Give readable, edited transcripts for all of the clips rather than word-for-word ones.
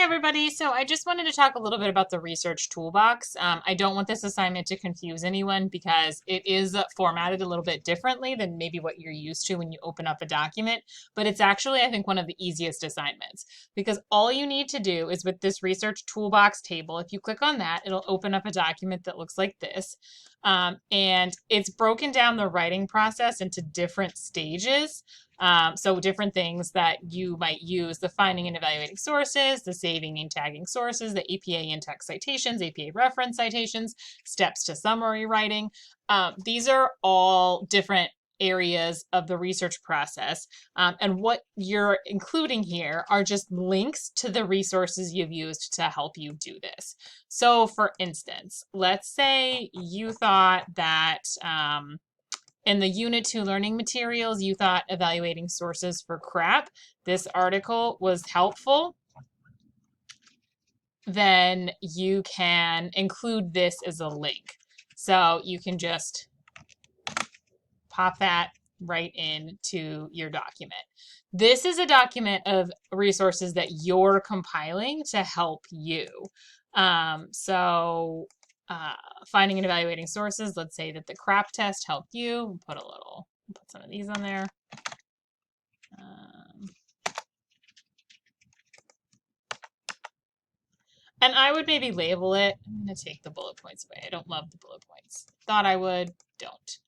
everybody. So I just wanted to talk a little bit about the research toolbox. I don't want this assignment to confuse anyone because it is formatted a little bit differently than maybe what you're used to when you open up a document, but it's actually, I think, one of the easiest assignments because all you need to do is with this research toolbox table, if you click on that, it'll open up a document that looks like this. And it's broken down the writing process into different stages. So different things that you might use: the finding and evaluating sources, the saving and tagging sources, the APA in-text citations, APA reference citations, steps to summary writing. These are all different areas of the research process. And what you're including here are just links to the resources you've used to help you do this. So for instance, let's say you thought that in the Unit 2 learning materials, you thought evaluating sources for CRAP, this article was helpful, then you can include this as a link. So you can just pop that right into your document. This is a document of resources that you're compiling to help you. Finding and evaluating sources, let's say that the CRAP test helped you. Put some of these on there. And I would maybe label it. I'm going to take the bullet points away. I don't love the bullet points. Thought I would, don't.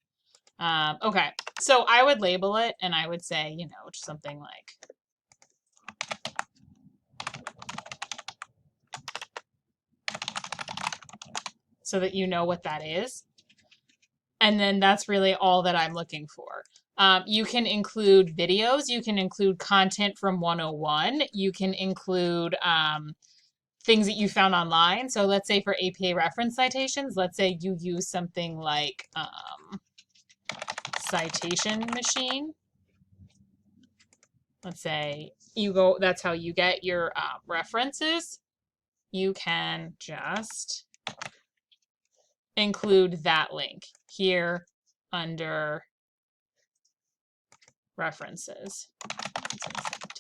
Okay, so I would label it and I would say, something like so that you know what that is. And then that's really all that I'm looking for. You can include videos. You can include content from 101. You can include things that you found online. So let's say for APA reference citations, let's say you use something like citation machine. Let's say that's how you get your references. You can just include that link here under references.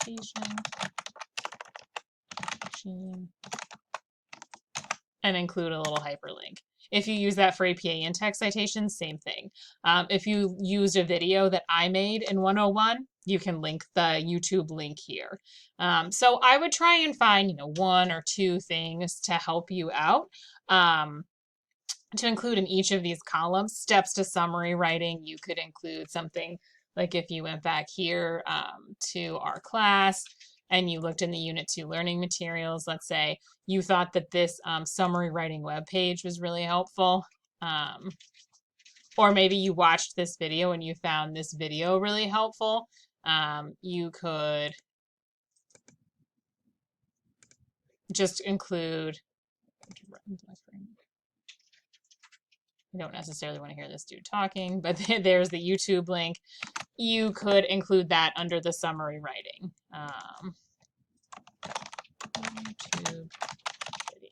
Citation machine. And include a little hyperlink. If you use that for APA in-text citations, same thing. If you used a video that I made in 101, you can link the YouTube link here. So I would try and find, one or two things to help you out. To include in each of these columns. Steps to summary writing, you could include something like if you went back here to our class and you looked in the Unit 2 learning materials, let's say you thought that this summary writing webpage was really helpful. Or maybe you watched this video and you found this video really helpful. You could just include, I don't necessarily want to hear this dude talking, but there's the YouTube link. You could include that under the summary writing. YouTube video.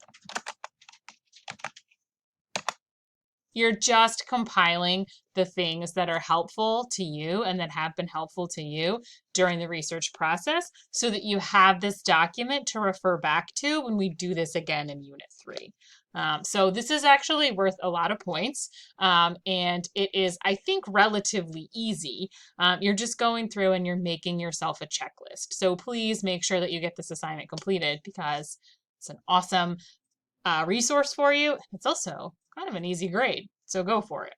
You're just compiling the things that are helpful to you and that have been helpful to you during the research process so that you have this document to refer back to when we do this again in Unit 3. So this is actually worth a lot of points, and it is, I think, relatively easy. You're just going through and you're making yourself a checklist. So please make sure that you get this assignment completed because it's an awesome resource for you. It's also kind of an easy grade, so go for it.